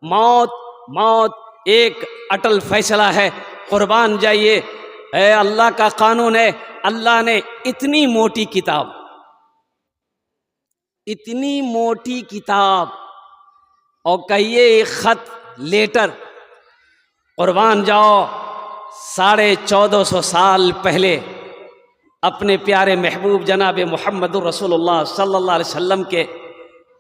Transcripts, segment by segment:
मौत मौत एक अटल फैसला है, कुर्बान जाइए। अल्लाह का कानून है। अल्लाह ने इतनी मोटी किताब, इतनी मोटी किताब, और कहिए एक खत लेटर, कुर्बान जाओ 1450 साल पहले अपने प्यारे महबूब जनाब मोहम्मद रसूलुल्लाह सल्लल्लाहु अलैहि वसल्लम के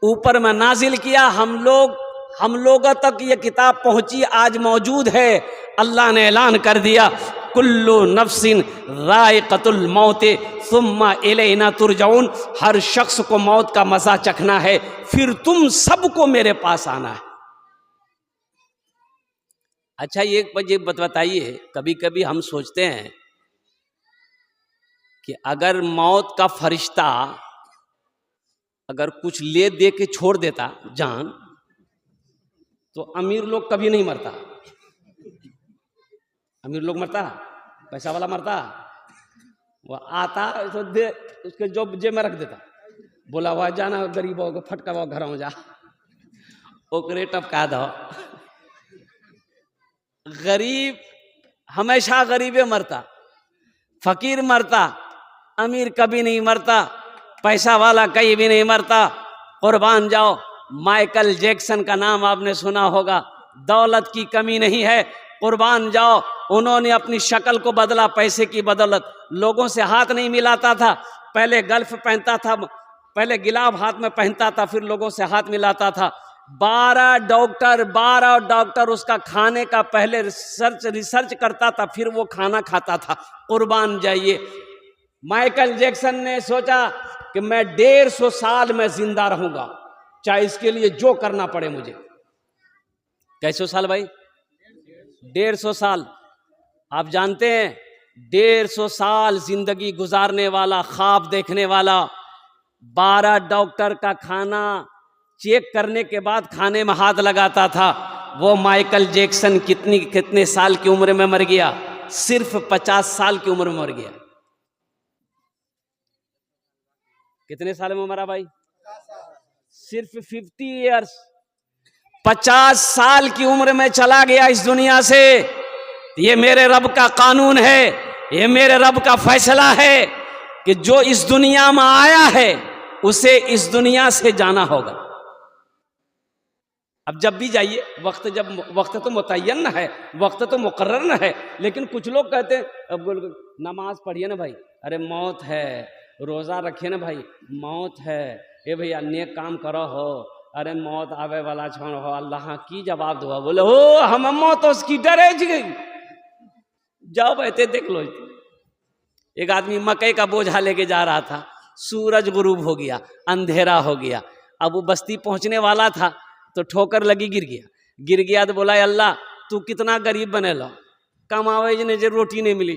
ऊपर में नाजिल किया। हम लोगों तक ये किताब पहुंची, आज मौजूद है। अल्लाह ने ऐलान कर दिया, कुल्लु नफ्सिन राइक़तुल मौत सुम्मा इलैना तुरजाउन। हर शख्स को मौत का मजा चखना है, फिर तुम सबको मेरे पास आना है। अच्छा, एक मुझे बताइए, कभी कभी हम सोचते हैं कि अगर मौत का फरिश्ता अगर कुछ ले दे के छोड़ देता जान, तो अमीर लोग कभी नहीं मरता। अमीर लोग मरता, पैसा वाला मरता, वो आता तो दे उसके जो जेब में रख देता, बोला हुआ जाना गरीबों को फटका हुआ घर जा ओकरे टपका दो। गरीब हमेशा गरीबे मरता, फकीर मरता, अमीर कभी नहीं मरता, पैसा वाला कहीं भी नहीं मरता। कुर्बान जाओ, माइकल जैक्सन का नाम आपने सुना होगा, दौलत की कमी नहीं है। कुर्बान जाओ, उन्होंने अपनी शक्ल को बदला पैसे की बदौलत। लोगों से हाथ नहीं मिलाता था, पहले गल्फ पहनता था, पहले गिलाब हाथ में पहनता था, फिर लोगों से हाथ मिलाता था। 12 डॉक्टर उसका खाने का पहले रिसर्च करता था, फिर वो खाना खाता था। कुर्बान जाइए, माइकल जैक्सन ने सोचा कि मैं 150 साल में जिंदा रहूंगा, चाहे इसके लिए जो करना पड़े मुझे। कैसे साल भाई? 150 साल। आप जानते हैं 150 साल जिंदगी गुजारने वाला, ख्वाब देखने वाला, 12 डॉक्टर का खाना चेक करने के बाद खाने में हाथ लगाता था, वो माइकल जैक्सन कितने साल की उम्र में मर गया? सिर्फ 50 साल की उम्र में मर गया। कितने साल में मरा भाई? सिर्फ 50 ईयर्स, 50 साल की उम्र में चला गया इस दुनिया से। ये मेरे रब का कानून है, ये मेरे रब का फैसला है कि जो इस दुनिया में आया है उसे इस दुनिया से जाना होगा। अब जब भी जाइए, वक्त तो मुतय्यन है, वक्त तो मुकर्रर न है, लेकिन कुछ लोग कहते हैं अब नमाज पढ़िए ना भाई, अरे मौत है, रोजा रखिए ना भाई, मौत है, ये भैया नेक काम करो हो, अरे मौत आवे वाला छोड़ हो, अल्लाह की जवाब दो। बोले हो हम मौत उसकी डरे गई, जाओ बैठे देख लो। एक आदमी मकई का बोझा लेके जा रहा था, सूरज गुरूब हो गया, अंधेरा हो गया। अब वो बस्ती पहुंचने वाला था तो ठोकर लगी, गिर गया। तो बोला अल्लाह तू कितना गरीब बने लो, कमावे ने जो रोटी नहीं मिली,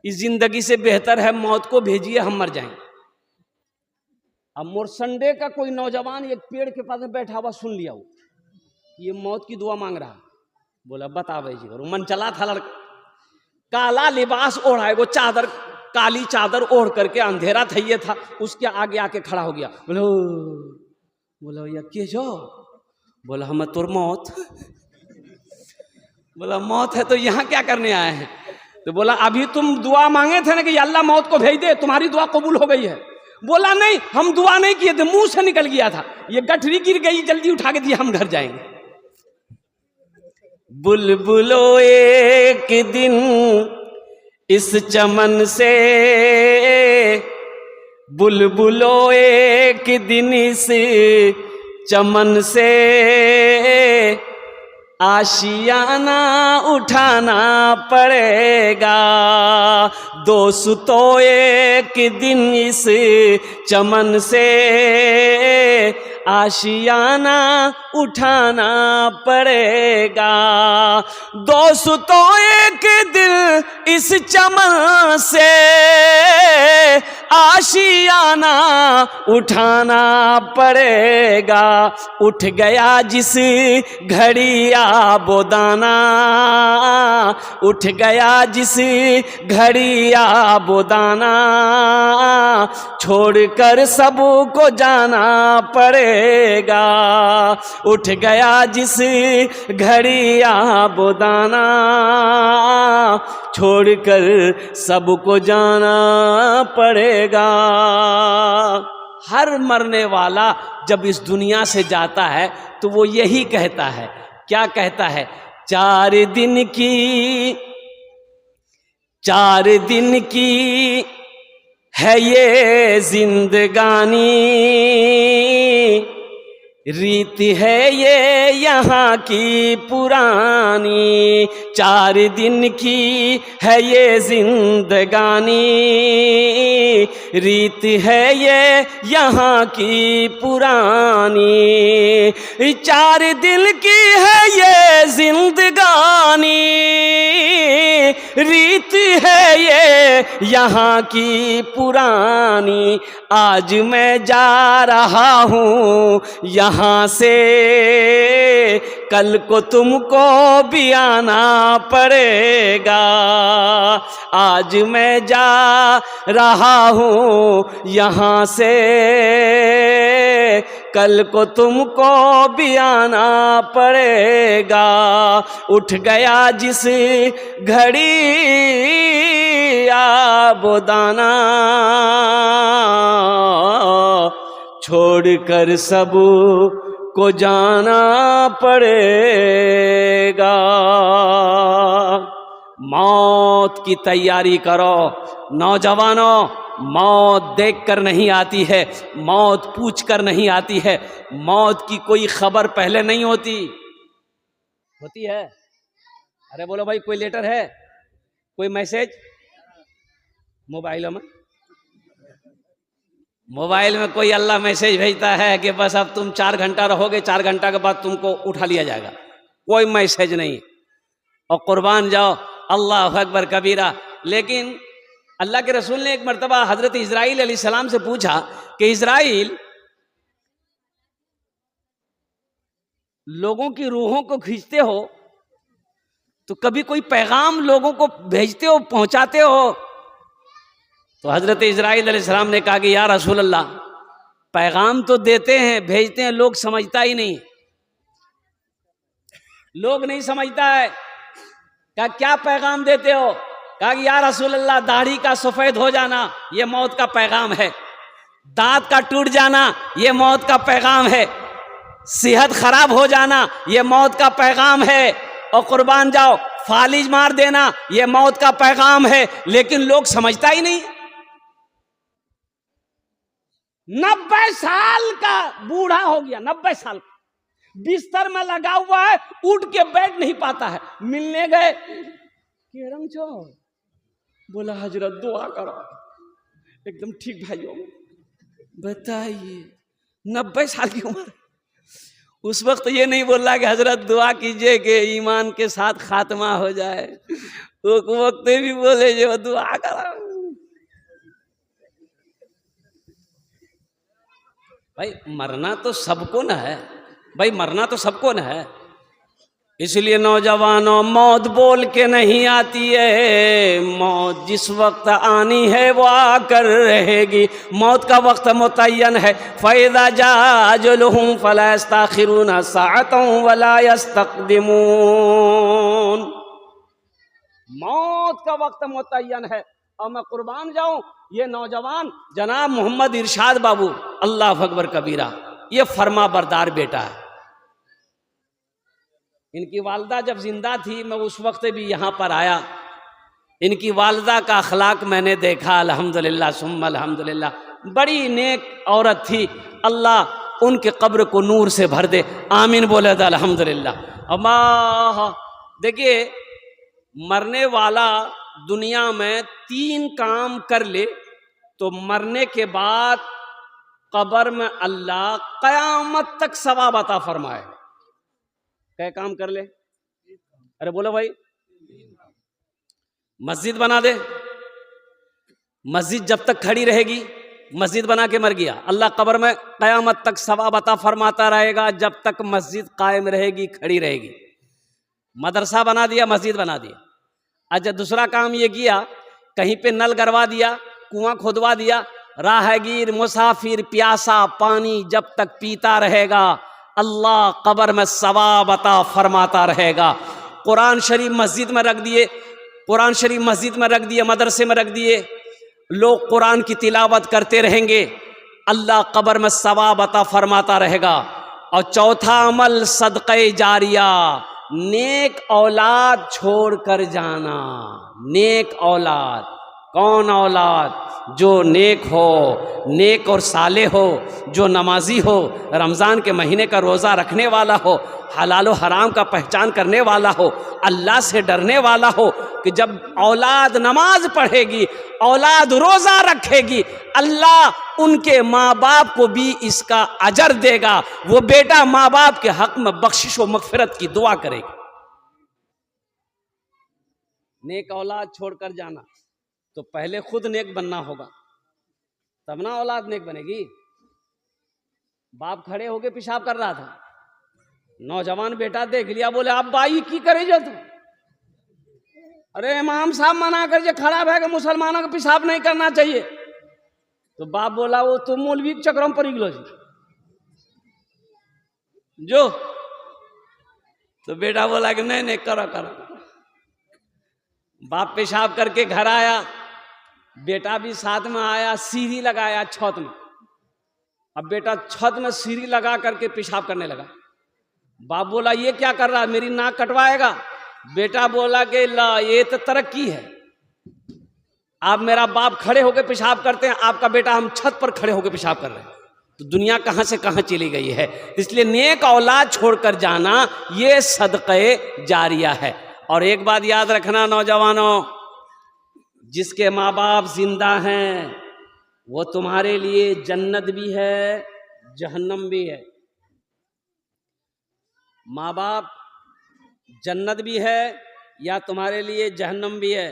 इस जिंदगी से बेहतर है मौत को भेजिए, हम मर जाएं। अब मोरसंडे का कोई नौजवान एक पेड़ के पास में बैठा हुआ सुन लिया, वो ये मौत की दुआ मांग रहा। बोला बतावे जी, और मन चला था लड़का, काला लिबास ओढ़ा है, वो चादर, काली चादर ओढ़ करके, अंधेरा था ये था, उसके आगे आके खड़ा हो गया। बोला भैया के जो? बोला हम तोर मौत। बोला मौत है तो यहाँ क्या करने आए हैं? तो बोला अभी तुम दुआ मांगे थे ना कि अल्लाह मौत को भेज दे, तुम्हारी दुआ कबूल हो गई है। बोला नहीं, हम दुआ नहीं किए थे, मुंह से निकल गया था, ये गठरी गिर गई, जल्दी उठा के दिया, हम घर जाएंगे। बुलबुलो एक दिन इस चमन से, बुलबुलो एक दिन इस चमन से, आशियाना उठाना पड़ेगा। दोस्तों एक दिन इस चमन से आशियाना उठाना पड़ेगा। दोस्तों एक दिन इस चमन से आशियाना उठाना पड़ेगा। उठ गया जिस घड़ी आबो दाना, उठ गया जिस घड़ी आबो दाना, छोड़कर सबको जाना पड़ेगा। पड़ेगा। उठ गया जिस घड़ी आबोदाना, छोड़कर सबको जाना पड़ेगा। हर मरने वाला जब इस दुनिया से जाता है तो वो यही कहता है, क्या कहता है? 4 दिन की है ये जिंदगानी, रीत है ये यहाँ की पुरानी। 4 दिन की है ये जिंदगानी, रीत है ये यहाँ की पुरानी। 4 दिन की है ये जिंदगानी, रीत है ये यहाँ की पुरानी। आज मैं जा रहा हूँ यहाँ से, कल को तुमको भी आना पड़ेगा। आज मैं जा रहा हूँ यहाँ से, कल को तुमको भी आना पड़ेगा। उठ गया जिस घड़ी आबोदाना, छोड़कर सब को जाना पड़ेगा। मौत की तैयारी करो नौजवानों। मौत देखकर नहीं आती है, मौत पूछकर नहीं आती है। मौत की कोई खबर पहले नहीं होती है? अरे बोलो भाई, कोई लेटर है, कोई मैसेज मोबाइल में कोई अल्लाह मैसेज भेजता है कि बस अब तुम 4 घंटा रहोगे, 4 घंटा के बाद तुमको उठा लिया जाएगा? कोई मैसेज नहीं। और कुर्बान जाओ, अल्लाह अकबर कबीरा। लेकिन अल्लाह के रसूल ने एक मर्तबा हजरत इजराइल अलैहिस्सलाम से पूछा कि इजराइल, लोगों की रूहों को खींचते हो तो कभी कोई पैगाम लोगों को भेजते हो, पहुंचाते हो? तो हजरत इजराइल अलैहिस्सलाम ने कहा कि या रसूल अल्लाह, पैगाम तो देते हैं, भेजते हैं, लोग समझता ही नहीं, लोग नहीं समझता है। कहा क्या पैगाम देते हो? कहा कि या रसूल अल्लाह, दाढ़ी का सफेद हो जाना ये मौत का पैगाम है, दांत का टूट जाना ये मौत का पैगाम है, सेहत खराब हो जाना ये मौत का पैगाम है, और कुर्बान जाओ फालिज मार देना ये मौत का पैगाम है। लेकिन लोग समझता ही नहीं। 90 साल का बूढ़ा हो गया, 90 साल का, बिस्तर में लगा हुआ है, उठ के बैठ नहीं पाता है। मिलने गए, केरंग चो, बोला हजरत दुआ करो। एकदम ठीक भाइयों, बताइए 90 साल की उम्र। उस वक्त ये नहीं बोला कि हजरत दुआ कीजिए कि ईमान के साथ खात्मा हो जाए, उस वक्त भी बोले जो दुआ करो। भाई मरना तो सबको न है, भाई मरना तो सबको न है। इसलिए नौजवानों, मौत बोल के नहीं आती है, मौत जिस वक्त आनी है वो आकर रहेगी। मौत का वक्त मुतय्यन है। फ़इज़ा जाअ अजलुहुम फ़ला यस्तअख़िरून साअतन वला यस्तक़दिमून। मौत का वक्त मुतय्यन है। और मैं कुर्बान जाऊं, ये नौजवान जनाब मोहम्मद इरशाद बाबू, अल्लाह अकबर कबीरा, ये फरमा बरदार बेटा है। इनकी वालदा जब जिंदा थी, मैं उस वक्त भी यहाँ पर आया। इनकी वालदा का अखलाक मैंने देखा, अल्हम्दुलिल्लाह सुम्मा अल्हम्दुलिल्लाह। बड़ी नेक औरत थी, अल्लाह उनके कब्र को नूर से भर दे, आमीन बोले था अल्हम्दुलिल्लाह। अल्लाह, देखिए मरने वाला दुनिया में 3 काम कर ले तो मरने के बाद कब्र में अल्लाह क़यामत तक सवाब अता फरमाए। क्या काम कर ले? अरे बोलो भाई, मस्जिद बना दे। मस्जिद जब तक खड़ी रहेगी, मस्जिद बना के मर गया, अल्लाह कब्र में क़यामत तक सवाब अता फरमाता रहेगा जब तक मस्जिद कायम रहेगी, खड़ी रहेगी। मदरसा बना दिया, मस्जिद बना दिया। अच्छा, दूसरा काम ये किया, कहीं पे नल गड़वा दिया, कुआं खोदवा दिया, राहगीर मुसाफिर प्यासा पानी जब तक पीता रहेगा, अल्लाह कब्र में सवाब अता फरमाता रहेगा। कुरान शरीफ मस्जिद में रख दिए, कुरान शरीफ मस्जिद में रख दिए, मदरसे में रख दिए, लोग कुरान की तिलावत करते रहेंगे, अल्लाह कब्र में सवाब अता फरमाता रहेगा। और चौथा अमल सदक़े जारिया, नेक औलाद छोड़ कर जाना। नेक औलाद, कौन औलाद? जो नेक हो, नेक और साले हो, जो नमाजी हो, रमज़ान के महीने का रोज़ा रखने वाला हो, हलाल व हराम का पहचान करने वाला हो, अल्लाह से डरने वाला हो, कि जब औलाद नमाज पढ़ेगी, औलाद रोज़ा रखेगी, अल्लाह उनके माँ बाप को भी इसका अजर देगा। वो बेटा माँ बाप के हक में बख्शिश व मग़फ़िरत की दुआ करेगी। नेक औलाद छोड़कर जाना, तो पहले खुद नेक बनना होगा, तब ना औलाद नेक बनेगी। बाप खड़े होके पेशाब कर रहा था, नौजवान बेटा देख लिया, बोले अब भाई की करे जो तू? अरे इमाम साहब मना कर जे खड़ा है कि मुसलमानों को पेशाब नहीं करना चाहिए। तो बाप बोला वो तुम मौलवी के चक्रों पर निकलो जी जो। तो बेटा बोला कि नहीं नहीं करो करो। बाप पेशाब करके घर आया, बेटा भी साथ में आया, सीढ़ी लगाया छत में। अब बेटा छत में सीढ़ी लगा करके पेशाब करने लगा। बाप बोला ये क्या कर रहा है, मेरी नाक कटवाएगा? बेटा बोला कि ला ये तो तरक्की है, आप मेरा बाप खड़े होकर पेशाब करते हैं, आपका बेटा हम छत पर खड़े होकर पेशाब कर रहे हैं। तो दुनिया कहां से कहां चली गई है। इसलिए नेक औलाद छोड़कर जाना ये सदक़े जारिया है। और एक बात याद रखना नौजवानों, जिसके माँ बाप जिंदा हैं वो तुम्हारे लिए जन्नत भी है जहन्नम भी है। माँ बाप जन्नत भी है या तुम्हारे लिए जहन्नम भी है।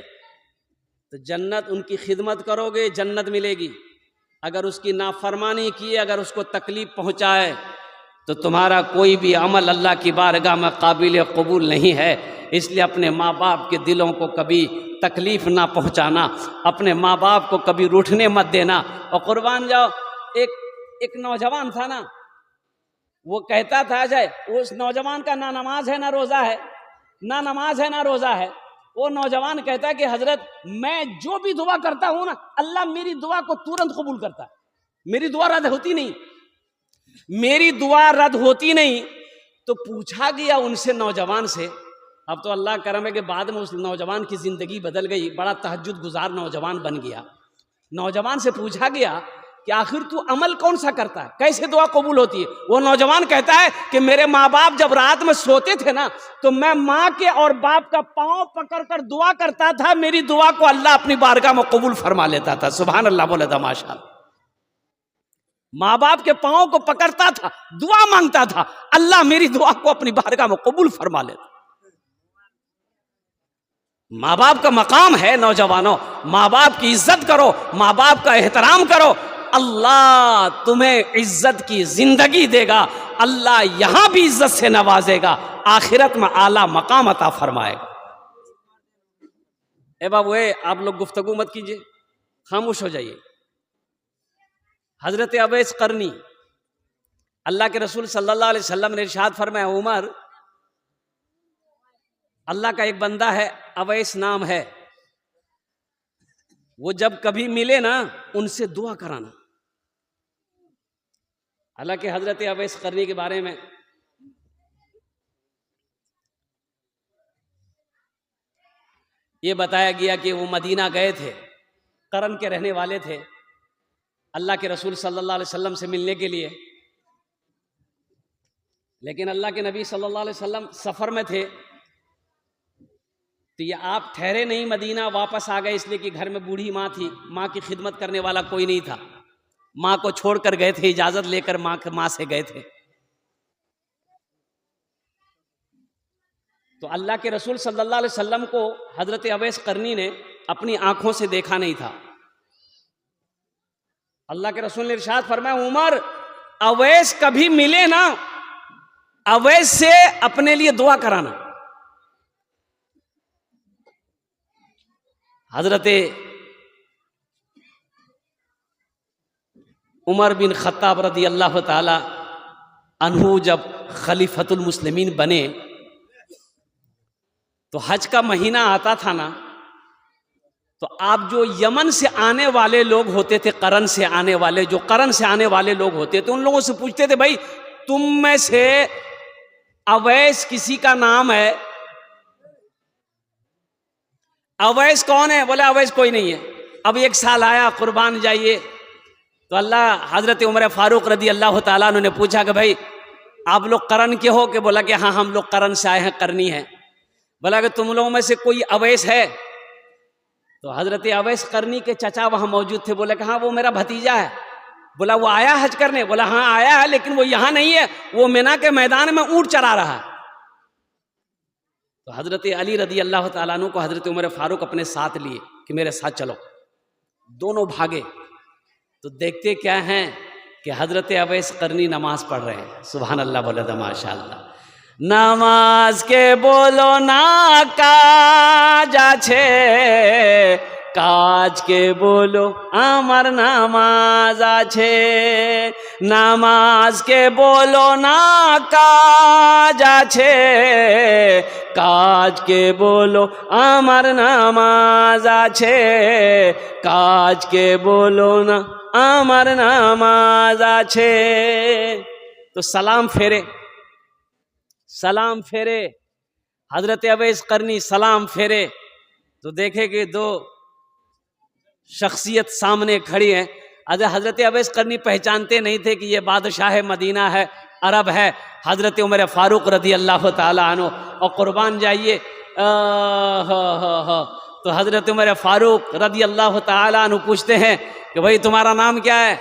तो जन्नत उनकी खिदमत करोगे जन्नत मिलेगी, अगर उसकी नाफरमानी की, अगर उसको तकलीफ पहुँचाए तो तुम्हारा कोई भी अमल अल्लाह की बारगाह में काबिल कबूल नहीं है। इसलिए अपने माँ बाप के दिलों को कभी तकलीफ ना पहुँचाना, अपने माँ बाप को कभी रूठने मत देना। और कुर्बान जाओ, एक नौजवान था ना, वो कहता था जाए, उस नौजवान का ना नमाज है ना रोज़ा है, ना नमाज है ना रोज़ा है। वो नौजवान कहता है कि हजरत मैं जो भी दुआ करता हूँ ना, अल्लाह मेरी दुआ को तुरंत कबूल करता है, मेरी दुआ रद्द होती नहीं, मेरी दुआ रद्द होती नहीं। तो पूछा गया उनसे, नौजवान से, अब तो अल्लाह करम है कि बाद में उस नौजवान की ज़िंदगी बदल गई, बड़ा तहज्जुद गुजार नौजवान बन गया। नौजवान से पूछा गया कि आखिर तू अमल कौन सा करता है, कैसे दुआ कबूल होती है? वो नौजवान कहता है कि मेरे माँ बाप जब रात में सोते थे ना, तो मैं माँ के और बाप का पाँव पकड़ कर दुआ करता था, मेरी दुआ को अल्लाह अपनी बारगाह में कबूल फरमा लेता था। सुभान अल्लाह बोले था माशाअल्लाह। माँ बाप के पाँव को पकड़ता था, दुआ मांगता था, अल्लाह मेरी दुआ को अपनी बारगाह में कबूल फरमा लेता। माँ बाप का मकाम है नौजवानों, माँ बाप की इज्जत करो, माँ बाप का एहतराम करो, अल्लाह तुम्हें इज्जत की जिंदगी देगा, अल्लाह यहां भी इज्जत से नवाजेगा, आखिरत में आला मकाम अता फरमाएगा। ए बाबू आप लोग गुफ्तगू मत कीजिए, खामोश हो जाइए। हजरत अवैस करनी, अल्लाह के रसूल सल्लल्लाहु अलैहि वसल्लम ने इरशाद फरमाया, उमर अल्लाह का एक बंदा है, अवैस नाम है, वो जब कभी मिले ना उनसे दुआ कराना। हालांकि हजरत अवैस करनी के बारे में ये बताया गया कि वो मदीना गए थे, करन के रहने वाले थे, अल्लाह के रसूल सल्लल्लाहु अलैहि वसल्लम से मिलने के लिए। लेकिन अल्लाह के नबी सल्लल्लाहु अलैहि वसल्लम सफ़र में थे, तो ये आप ठहरे नहीं, मदीना वापस आ गए, इसलिए कि घर में बूढ़ी माँ थी, माँ की खिदमत करने वाला कोई नहीं था, माँ को छोड़कर गए थे, इजाज़त लेकर माँ से गए थे। तो अल्लाह के रसूल सल्लल्लाहु अलैहि वसल्लम को हजरत अवैस करनी ने अपनी आंखों से देखा नहीं था। अल्लाह के रसूल ने इरशाद फरमाया, उमर अवैस कभी मिले ना, अवैस से अपने लिए दुआ कराना। हजरत उमर बिन खत्ताब रदी अल्लाह ताला अन्हु जब खलीफतुल मुस्लिमीन बने तो हज का महीना आता था ना, तो आप जो यमन से आने वाले लोग होते थे, करन से आने वाले, जो करन से आने वाले लोग होते थे, उन लोगों से पूछते थे भाई तुम में से अवैस किसी का नाम है? अवैस कौन है? बोले अवैस कोई नहीं है। अब एक साल आया, कुर्बान जाइए, तो अल्लाह हजरत उमर फारूक रदी अल्लाह ताला ने पूछा कि भाई आप लोग करन के हो? कि बोला कि हाँ हम लोग करन से आए हैं, करनी है। बोला कि तुम लोगों में से कोई अवैस है? तो हजरत अवैस करनी के चचा वहां मौजूद थे, बोले कि हाँ वो मेरा भतीजा है। बोला वो आया हज करने? बोला हाँ आया है, लेकिन वो यहां नहीं है, वो मिना के मैदान में ऊंट चरा रहा है। तो हजरत अली रदी अल्लाह ताला अन्हु को हजरत उमर फारूक अपने साथ लिए कि मेरे साथ चलो। दोनों भागे तो देखते क्या हैं कि हजरत अवैस करनी नमाज पढ़ रहे हैं। सुभान अल्लाह, बोले तो माशाअल्लाह। नामाज के बोलो ना काज आछे, काज के बोलो आमार नामाज आछे। नामाज के बोलो ना काज आछे, काज के बोलो आमार नामाज आछे। काज के बोलो ना आमार नामाज आछे। तो सलाम फेरे, सलाम फेरे, हजरत अवैस करनी सलाम फेरे तो देखे कि दो शख्सियत सामने खड़ी है। हजरत अवैस करनी पहचानते नहीं थे कि ये बादशाह मदीना है, अरब है, हजरत उमर फारूक रदी अल्लाह ताला अन्हु। और कुर्बान जाइए, तो हजरत उमर फारूक रदी अल्लाह ताला अन्हु पूछते हैं कि भाई तुम्हारा नाम क्या है?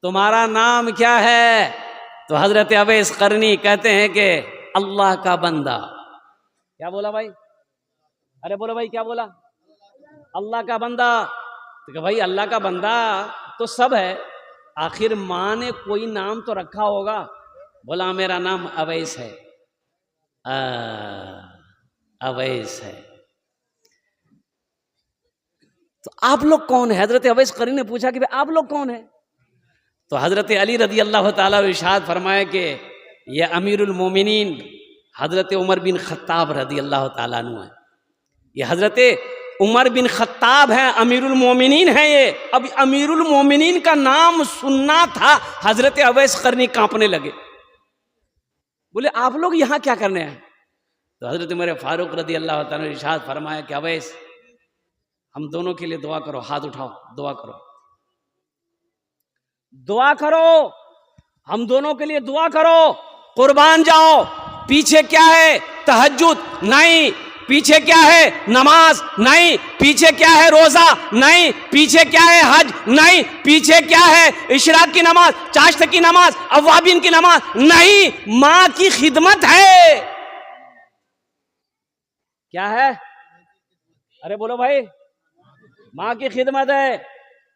तुम्हारा नाम क्या है? तो हजरत अवैस करनी कहते हैं कि अल्लाह का बंदा। क्या बोला भाई? अरे बोलो भाई, क्या बोला? अल्लाह का बंदा। तो भाई अल्लाह का बंदा तो सब है, आखिर माँ ने कोई नाम तो रखा होगा। बोला मेरा नाम अवैस है। अवैस है। तो आप लोग कौन है? हजरत अवैस करनी ने पूछा कि भाई आप लोग कौन है? तो हजरत अली रदी अल्लाह ताला इरशाद फरमाए कि ये अमीरुल मोमिनीन हजरत उमर बिन खत्ताब रदी अल्लाह ताला अन्हु है। ये हजरत उमर बिन खत्ताब हैं, अमीरुल मोमिनीन है ये। अब अमीरुल मोमिनीन का नाम सुनना था, हजरत अवैस करनी कांपने लगे। बोले आप लोग यहाँ क्या करने हैं? तो हजरत उमर फारूक रदी अल्लाह ताला ने इरशाद फरमाया कि अवैस हम दोनों के लिए दुआ करो, हाथ उठाओ, दुआ करो, दुआ करो, हम दोनों के लिए दुआ करो। कुर्बान जाओ। पीछे क्या है? तहज्जुद नहीं। पीछे क्या है? नमाज नहीं। पीछे क्या है? रोजा नहीं। पीछे क्या है? हज नहीं। पीछे क्या है? इशराक की नमाज, चाश्त की नमाज, अवाबिन की नमाज नहीं। माँ की खिदमत है। क्या है? अरे बोलो भाई, माँ की खिदमत है।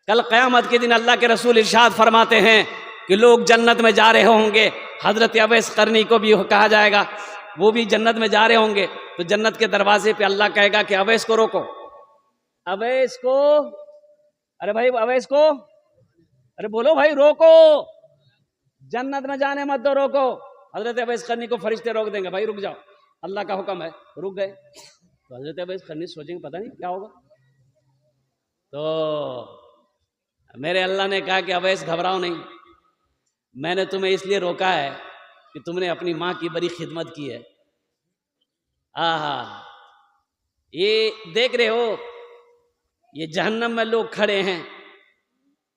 कल क़यामत के दिन अल्लाह के रसूल इरशाद फरमाते हैं कि लोग जन्नत में जा रहे होंगे। हजरत अवैस करनी को भी कहा जाएगा, वो भी जन्नत में जा रहे होंगे। तो जन्नत के दरवाजे पे अल्लाह कहेगा कि अवैस को रोको, अवैस को, अरे भाई अवैस को, अरे बोलो भाई रोको, जन्नत में जाने मत दो, रोको। हजरत अवैस करनी को फरिश्ते रोक देंगे, भाई रुक जाओ, अल्लाह का हुक्म है। रुक गए। तो हजरत अवैस करनी सोचेंगे पता नहीं क्या होगा। तो मेरे अल्लाह ने कहा कि अवैस घबराओ नहीं, मैंने तुम्हें इसलिए रोका है कि तुमने अपनी माँ की बड़ी खिदमत की है। आहा, ये देख रहे हो, ये जहन्नम में लोग खड़े हैं,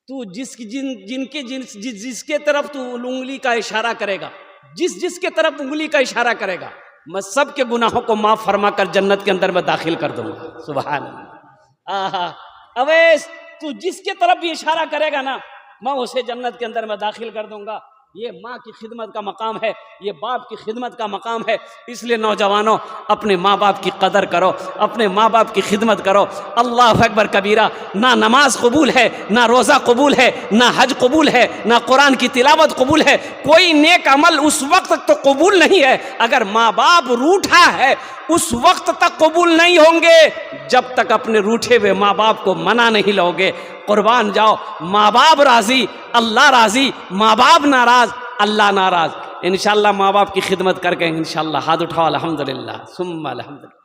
तू जिसके तरफ तू उंगली का इशारा करेगा, जिसके तरफ उंगली का इशारा करेगा, मैं सबके गुनाहों को माफ फरमा कर जन्नत के अंदर मैं दाखिल कर दूंगा। सुभान अल्लाह। आहा, अवैस तू जिसके तरफ भी इशारा करेगा ना, मैं उसे जन्नत के अंदर मैं दाखिल कर दूंगा। ये माँ की खिदमत का मकाम है, ये बाप की खिदमत का मकाम है। इसलिए नौजवानों, अपने माँ बाप की कदर करो, अपने माँ बाप की खिदमत करो। अल्लाह अकबर कबीरा। ना नमाज कबूल है, ना रोज़ा कबूल है, ना हज कबूल है, ना कुरान की तिलावत कबूल है। कोई नेक अमल उस वक्त तक तो कबूल नहीं है अगर माँ बाप रूठा है, उस वक्त तक कबूल नहीं होंगे जब तक अपने रूठे हुए माँ बाप को मना नहीं लोगे। कुर्बान जाओ। माँ बाप राजी, अल्लाह राजी, माँ बाप नाराज, अल्लाह नाराज। इंशाअल्लाह माँ बाप की खिदमत करके इंशाअल्लाह। हाथ उठाओ, अल्हम्दुलिल्लाह सुम्मा अल्हम्दुलिल्लाह।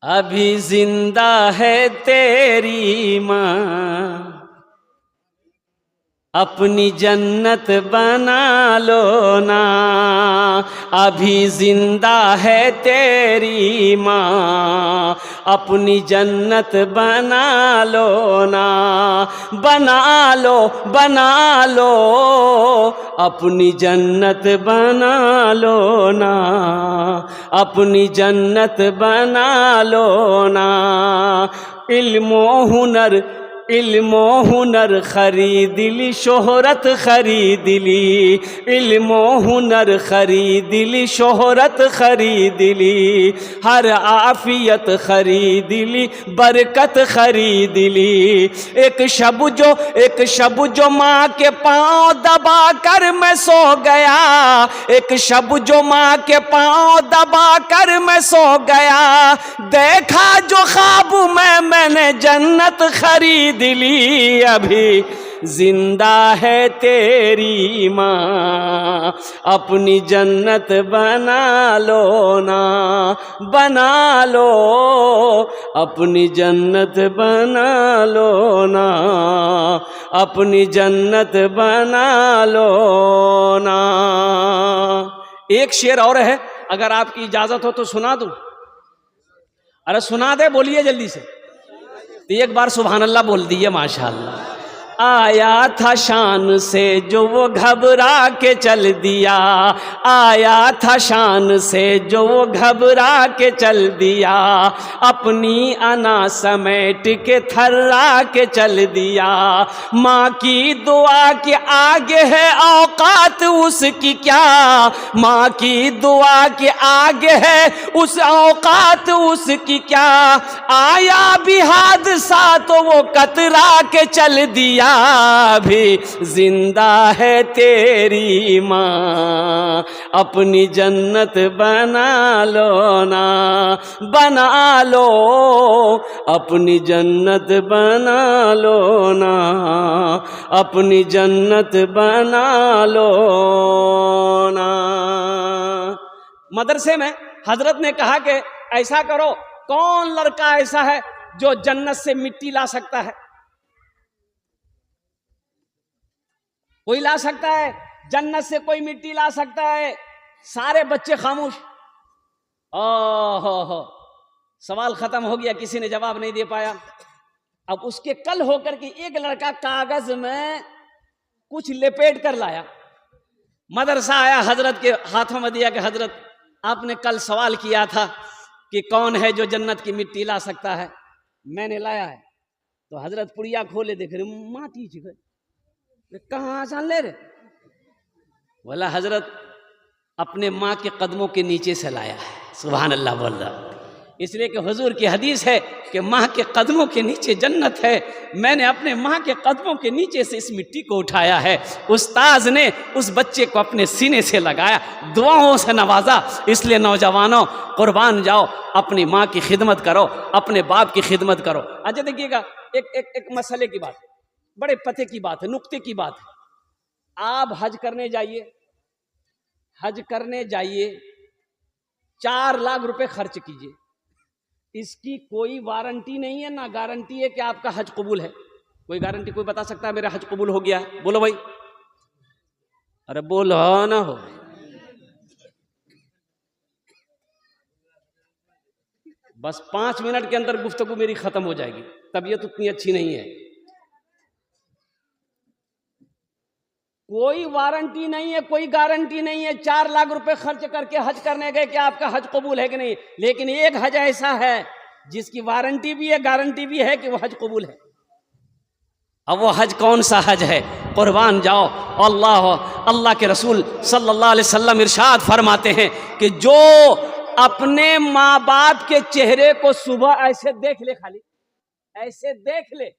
अभी जिंदा है तेरी माँ, अपनी जन्नत बना लो ना। अभी जिंदा है तेरी माँ, अपनी जन्नत बना लो ना। बना लो, बना लो, अपनी जन्नत बना लो ना। अपनी जन्नत बना लो ना। इल्मो हुनर, इल्मो हुनर खरीद ली, शोहरत खरीद ली। इल्मो हुनर खरीद ली, शोहरत खरीद ली। हर आफियत खरीद ली, बरकत खरीद ली। एक शब जो माँ के पाँव दबा कर मैं सो गया। एक शब जो माँ के पाँव दबा कर मैं सो गया। देखा जो ख्वाब मैंने जन्नत खरीद दिली। अभी जिंदा है तेरी माँ, अपनी जन्नत बना लो ना। बना लो, अपनी जन्नत बना लो ना। अपनी जन्नत बना लो ना। एक शेर और है, अगर आपकी इजाजत हो तो सुना दूं? अरे सुना दे, बोलिए जल्दी से। तो एक बार सुभान अल्लाह बोल दिए माशाअल्लाह। आया था शान से जो वो घबरा के चल दिया। आया था शान से जो वो घबरा के चल दिया। अपनी अना समेट के थर्रा के चल दिया। माँ की दुआ के आगे है औकात उसकी क्या। माँ की दुआ के आगे है उस औकात उसकी क्या। आया भी हादसा तो वो कतरा के चल दिया। भी जिंदा है तेरी माँ, अपनी जन्नत बना लो ना। बना लो, अपनी जन्नत बना लो ना। अपनी जन्नत बना लो ना। मदरसे में हजरत ने कहा कि ऐसा करो, कौन लड़का ऐसा है जो जन्नत से मिट्टी ला सकता है? कोई ला सकता है? जन्नत से कोई मिट्टी ला सकता है? सारे बच्चे खामोश। ओहो, सवाल खत्म हो गया, किसी ने जवाब नहीं दे पाया। अब उसके कल होकर के एक लड़का कागज में कुछ लपेट कर लाया। मदरसा आया, हजरत के हाथों में दिया कि हजरत आपने कल सवाल किया था कि कौन है जो जन्नत की मिट्टी ला सकता है, मैंने लाया है। तो हजरत पुड़िया खोले, देख रहे माटी छिके, कहाँ जान ले रहे? बोला हजरत अपने माँ के कदमों के नीचे से लाया है। सुभान अल्लाह बोल रहा। इसलिए कि हुजूर की हदीस है कि माँ के कदमों के नीचे जन्नत है। मैंने अपने माँ के कदमों के नीचे से इस मिट्टी को उठाया है। उस्ताद ने उस बच्चे को अपने सीने से लगाया, दुआओं से नवाजा। इसलिए नौजवानों, कुर्बान जाओ, अपनी माँ की खिदमत करो, अपने बाप की खिदमत करो। अच्छा देखिएगा, एक मसले की बात है, बड़े पते की बात है, नुक्ते की बात है। आप हज करने जाइए, हज करने जाइए, 4 लाख रुपए खर्च कीजिए। इसकी कोई वारंटी नहीं है, ना गारंटी है कि आपका हज कबूल है। कोई गारंटी कोई बता सकता है मेरा हज कबूल हो गया? बोलो भाई, अरे बोलो ना हो। बस 5 मिनट के अंदर गुफ्तगू मेरी खत्म हो जाएगी, तबीयत उतनी अच्छी नहीं है। कोई वारंटी नहीं है, कोई गारंटी नहीं है। 4 लाख रुपए खर्च करके हज करने गए कि आपका हज कबूल है कि नहीं। लेकिन एक हज ऐसा है जिसकी वारंटी भी है, गारंटी भी है कि वो हज कबूल है। अब वो हज कौन सा हज है? कुर्बान जाओ। अल्लाह के रसूल सल्लल्लाहु अलैहि वसल्लम इरशाद फरमाते हैं कि जो अपने माँ बाप के चेहरे को सुबह ऐसे देख ले, खाली ऐसे देख ले,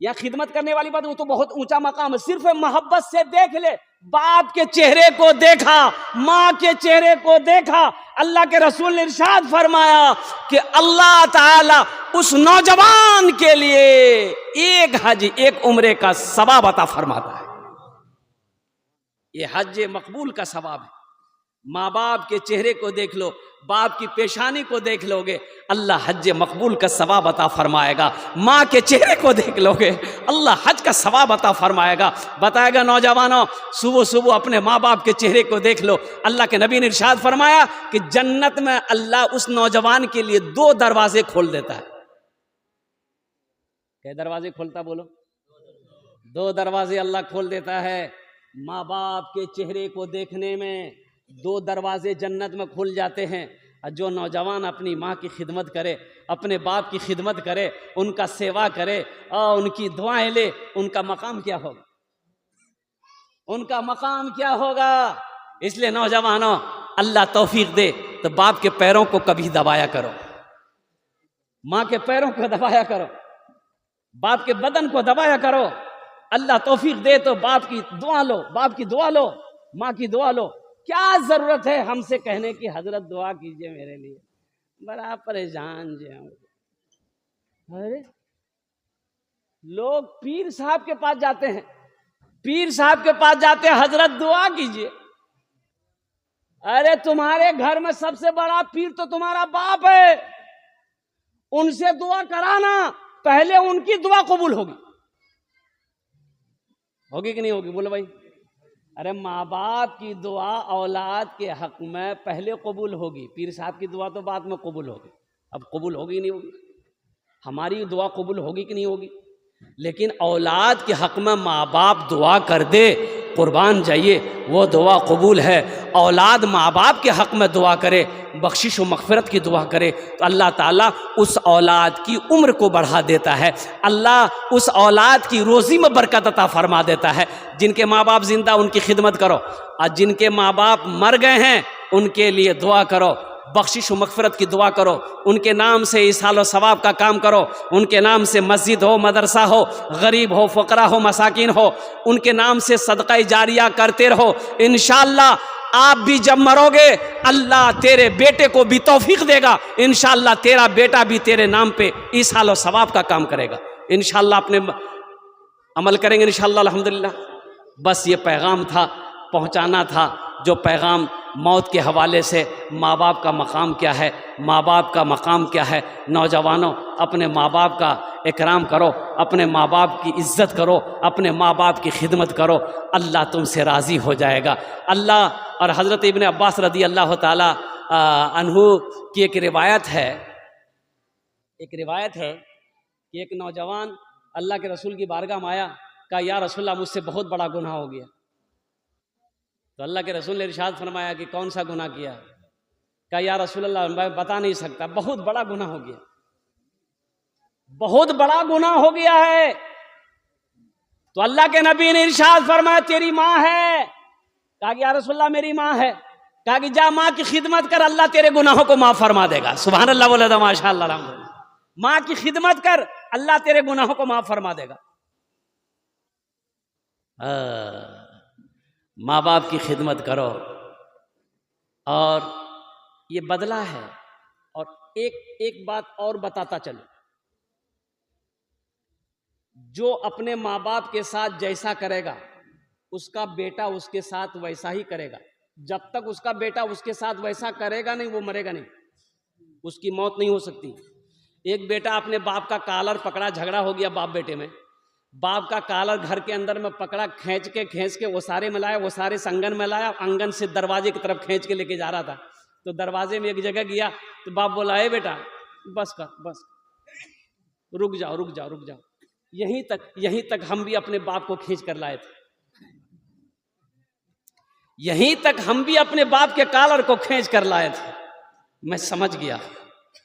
या खिदमत करने वाली बात, वो तो बहुत ऊंचा मकाम है। सिर्फ मोहब्बत से देख ले, बाप के चेहरे को देखा, माँ के चेहरे को देखा, अल्लाह के रसूल ने इरशाद फरमाया कि अल्लाह ताला उस नौजवान के लिए एक हज, एक उम्रे का सवाब अता फरमाता है। ये हज मकबूल का सवाब है। माँ बाप के चेहरे को देख लो, बाप की पेशानी को देख लोगे, अल्लाह हज मकबूल का सवाब अता फरमाएगा। माँ के चेहरे को देख लोगे, अल्लाह हज का सवाब अता फरमाएगा। बताएगा नौजवानों, सुबह सुबह अपने माँ बाप के चेहरे को देख लो। अल्लाह के नबी ने इरशाद फरमाया कि जन्नत में अल्लाह उस नौजवान के लिए 2 दरवाजे खोल देता है। क्या दरवाजे खोलता बोलो? 2 दरवाजे अल्लाह खोल देता है। माँ बाप के चेहरे को देखने में 2 दरवाजे जन्नत में खुल जाते हैं। और जो नौजवान अपनी माँ की खिदमत करे, अपने बाप की खिदमत करे, उनका सेवा करे और उनकी दुआएं ले, उनका मकाम क्या होगा? उनका मकाम क्या होगा? इसलिए नौजवानों, अल्लाह तौफीक दे तो बाप के पैरों को कभी दबाया करो, माँ के पैरों को दबाया करो, बाप के बदन को दबाया करो। अल्लाह तौफीक दे तो बाप की दुआ लो, बाप की दुआ लो, माँ की दुआ लो। क्या जरूरत है हमसे कहने की हजरत दुआ कीजिए मेरे लिए, बड़ा परेशान जो। अरे लोग पीर साहब के पास जाते हैं, पीर साहब के पास जाते हैं, हजरत दुआ कीजिए। अरे तुम्हारे घर में सबसे बड़ा पीर तो तुम्हारा बाप है, उनसे दुआ कराना, पहले उनकी दुआ कबूल होगी। होगी कि नहीं होगी? बोलो भाई। अरे माँ बाप की दुआ औलाद के हक में पहले कबूल होगी, पीर साहब की दुआ तो बाद में कबूल होगी। अब कबूल होगी नहीं होगी? हमारी दुआ कबूल होगी कि नहीं होगी? लेकिन औलाद के हक में माँ बाप दुआ कर दे, कुर्बान जाइए, वो दुआ कबूल है। औलाद माँ बाप के हक में दुआ करे, बख्शिश व मग़फ़िरत की दुआ करे, तो अल्लाह ताला उस औलाद की उम्र को बढ़ा देता है। अल्लाह उस औलाद की रोज़ी में बरकत अता फरमा देता है। जिनके माँ बाप जिंदा, उनकी खिदमत करो, और जिनके माँ बाप मर गए हैं उनके लिए दुआ करो, बख्शिश व मग़फ़िरत की दुआ करो, उनके नाम से इसाल व सवाब का काम करो, उनके नाम से मस्जिद हो, मदरसा हो, गरीब हो, फ़क़रा हो, मसाकिन हो, उनके नाम से सदक़ा जारिया करते रहो। इंशाअल्लाह आप भी जब मरोगे, अल्लाह तेरे बेटे को भी तौफीक देगा, इंशाअल्लाह तेरा बेटा भी तेरे नाम पे इसाल व सवाब का काम करेगा। इंशाअल्लाह अपने अमल करेंगे इंशाअल्लाह, अल्हम्दुलिल्लाह। बस ये पैगाम था, पहुँचाना था, जो पैगाम मौत के हवाले से माँ बाप का मकाम क्या है, माँ बाप का मकाम क्या है। नौजवानों, अपने माँ बाप का इकराम करो, अपने माँ बाप की इज़्ज़त करो, अपने माँ बाप की खिदमत करो, अल्लाह तुमसे राज़ी हो जाएगा। अल्लाह और हज़रत इब्न अब्बास रदी अल्लाह ताला अन्हु की एक रिवायत है कि एक नौजवान अल्लाह के रसूल की बारगाह में आया, कहा या रसूलल्लाह मुझसे बहुत बड़ा गुनाह हो गया। तो अल्लाह के रसूल ने इरशाद फरमाया कि कौन सा गुनाह किया? कहा या रसूलल्लाह मैं बता नहीं सकता, बहुत बड़ा गुनाह हो गया, बहुत बड़ा गुनाह हो गया है। तो अल्लाह के नबी ने इरशाद फरमाया तेरी माँ है। कहा कि या रसूलल्लाह मेरी माँ है। कहा कि जा माँ की खिदमत कर, अल्लाह तेरे गुनाहों को माफ फरमा देगा। सुभान अल्लाह बोले तो माशाअल्लाह, अल्हम्दुलिल्लाह। माँ की खिदमत कर, अल्लाह तेरे गुनाहों को माफ फरमा देगा। माँ बाप की खिदमत करो, और ये बदला है। और एक बात और बताता चलो, जो अपने माँ बाप के साथ जैसा करेगा, उसका बेटा उसके साथ वैसा ही करेगा। जब तक उसका बेटा उसके साथ वैसा करेगा नहीं, वो मरेगा नहीं, उसकी मौत नहीं हो सकती। एक बेटा अपने बाप का कॉलर पकड़ा, झगड़ा हो गया बाप बेटे में, बाप का कॉलर घर के अंदर में पकड़ा, खींच के वो सारे में लाया, वो सारे संगन में लाया, आंगन से दरवाजे की तरफ खींच के लेके जा रहा था। तो दरवाजे में एक जगह गया तो बाप बोला ए बेटा बस कर, बस रुक जाओ। यहीं तक हम भी अपने बाप को खींच कर लाए थे, यहीं तक हम भी अपने बाप के कॉलर को खींच कर लाए थे। मैं समझ गया,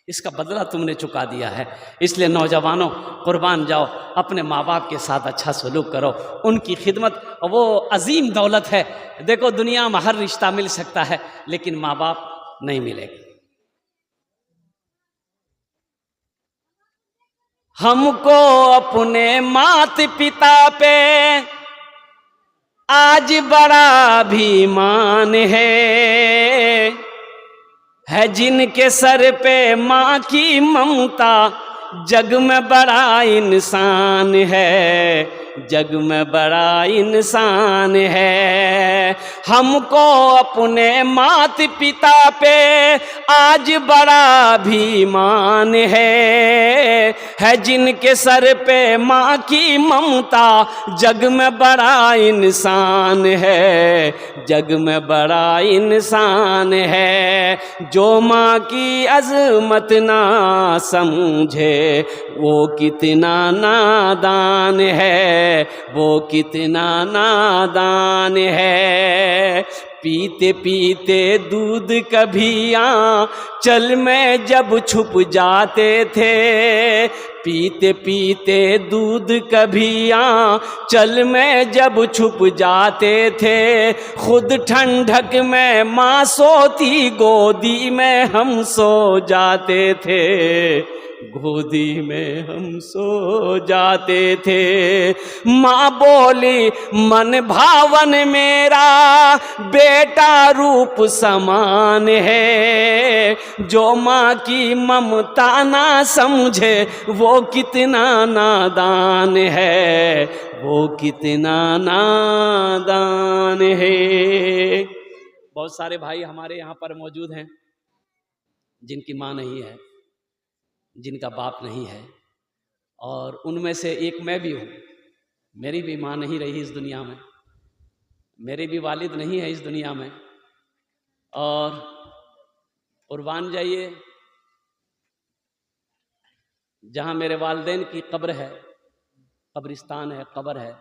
इसका बदला तुमने चुका दिया है। इसलिए नौजवानों, कुर्बान जाओ, अपने माँ बाप के साथ अच्छा सलूक करो, उनकी खिदमत वो अजीम दौलत है। देखो दुनिया में हर रिश्ता मिल सकता है, लेकिन माँ बाप नहीं मिलेगा। हमको अपने माता पिता पे आज बड़ा अभिमान है जिनके सर पे माँ की ममता, जग में बड़ा इंसान है, जग में बड़ा इंसान है। हमको अपने माता पिता पे आज बड़ा अभिमान है जिनके सर पे माँ की ममता, जग में बड़ा इंसान है, जग में बड़ा इंसान है। जो माँ की अजमत ना समझे वो कितना नादान है, वो कितना नादान है। पीते पीते दूध कभी आंचल में जब छुप जाते थे, पीते पीते दूध कभी आंचल में जब छुप जाते थे, खुद ठंडक में माँ सोती गोदी में हम सो जाते थे, गोदी में हम सो जाते थे। माँ बोली मन भावन मेरा बेटा रूप समान है, जो माँ की ममता ना समझे वो कितना नादान है, वो कितना नादान है। बहुत सारे भाई हमारे यहाँ पर मौजूद हैं जिनकी माँ नहीं है, जिनका बाप नहीं है, और उनमें से एक मैं भी हूँ। मेरी भी माँ नहीं रही इस दुनिया में, मेरे भी वालिद नहीं है इस दुनिया में। और कुर्बान जाइए, जहाँ मेरे वालिदैन की कब्र है, कब्रिस्तान है, कब्र है,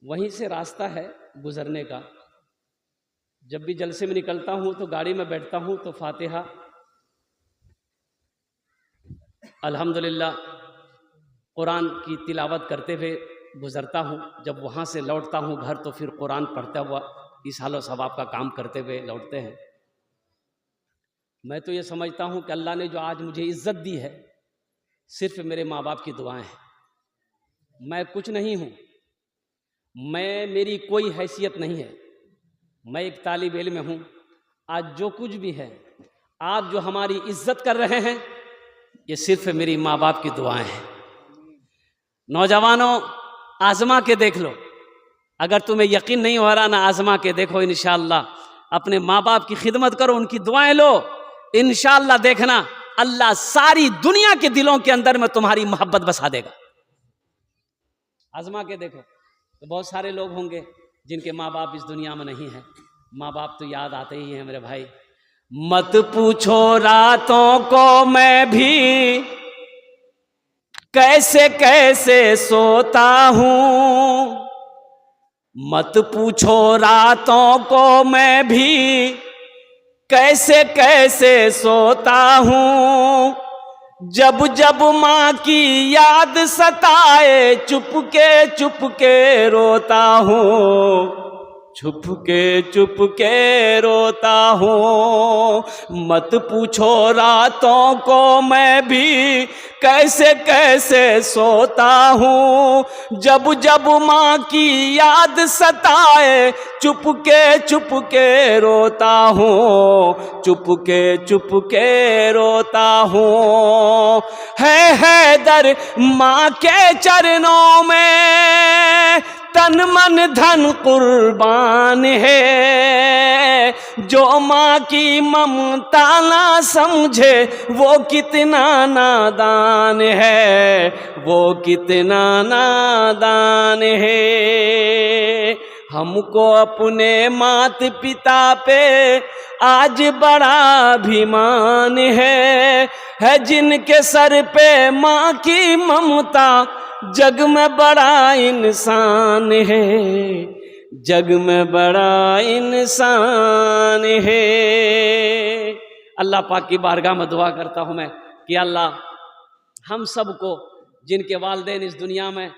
वहीं से रास्ता है गुज़रने का। जब भी जलसे में निकलता हूँ तो गाड़ी में बैठता हूँ तो फातिहा, अल्हम्दुलिल्लाह कुरान की तिलावत करते हुए गुज़रता हूँ। जब वहाँ से लौटता हूँ घर तो फिर कुरान पढ़ता हुआ इस हाल सवाब का काम करते हुए लौटते हैं। मैं तो ये समझता हूँ कि अल्लाह ने जो आज मुझे इज़्ज़त दी है सिर्फ मेरे माँ बाप की दुआएं हैं। मैं कुछ नहीं हूँ, मेरी कोई हैसियत नहीं है, मैं एक तालिब इल्म हूँ। आज जो कुछ भी है, आप जो हमारी इज़्ज़त कर रहे हैं, ये सिर्फ मेरी माँ बाप की दुआएं हैं। नौजवानों, आज़मा के देख लो, अगर तुम्हें यकीन नहीं हो रहा ना, आज़मा के देखो। इंशाअल्लाह अपने माँ बाप की खिदमत करो, उनकी दुआएं लो, इंशाअल्लाह देखना अल्लाह सारी दुनिया के दिलों के अंदर में तुम्हारी मोहब्बत बसा देगा। आज़मा के देखो। तो बहुत सारे लोग होंगे जिनके माँ बाप इस दुनिया में नहीं है। माँ बाप तो याद आते ही हैं मेरे भाई। मत पूछो रातों को मैं भी कैसे कैसे सोता हूँ, मत पूछो रातों को मैं भी कैसे कैसे सोता हूँ। जब जब माँ की याद सताए चुपके चुपके रोता हूँ, चुपके रोता हूँ। मत पूछो रातों को मैं भी कैसे कैसे सोता हूँ। जब जब माँ की याद सताए चुपके चुपके रोता हूँ, चुपके रोता हूँ। है हैदर माँ के चरणों में तन मन धन कुर्बान है। जो माँ की ममता ना समझे वो कितना नादान है, वो कितना नादान है। हमको अपने माता पिता पे आज बड़ा अभिमान है जिनके सर पे माँ की ममता, जग में बड़ा इंसान है, जग में बड़ा इंसान है। अल्लाह पाक की बारगाह में दुआ करता हूँ मैं कि अल्लाह हम सबको जिनके वालिदैन इस दुनिया में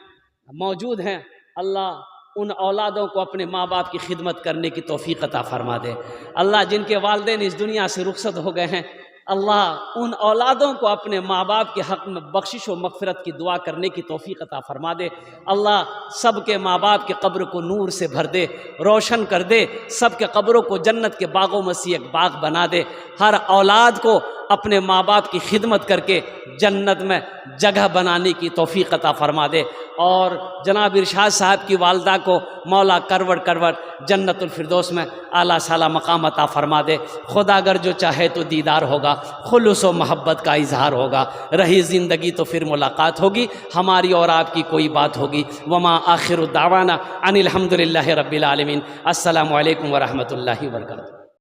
मौजूद हैं, अल्लाह उन औलादों को अपने माँ बाप की खिदमत करने की तौफीक अता फरमा दे। अल्लाह जिनके वालिदैन इस दुनिया से रुखसत हो गए हैं, अल्लाह उन औलादों को अपने माँ बाप के हक़ में बख्शिश व मग़फ़िरत की दुआ करने की तौफ़ीक़ अता फ़रमा दे। अल्लाह सब के माँ बाप के कब्र को नूर से भर दे, रोशन कर दे, सब के कब्रों को जन्नत के बागों में से एक बाग बना दे। हर औलाद को अपने माँ बाप की खिदमत करके जन्नत में जगह बनाने की तौफ़ीक़ अता फ़रमा दे। और जनाब इरशाद साहब की वालदा को मौला करवट करवट जन्नतुल फिरदौस में आला साला मकाम अता फ़रमा दे। खुदा अगर जो चाहे तो दीदार होगा, खुलूस व मोहब्बत का इजहार होगा, रही ज़िंदगी तो फिर मुलाकात होगी, हमारी और आपकी कोई बात होगी। वमा आखिरु दावाना अनिल हम्दुलिल्लाहि रब्बिल आलमीन। अस्सलामु अलैकुम व रहमतुल्लाहि व बरकातुहू।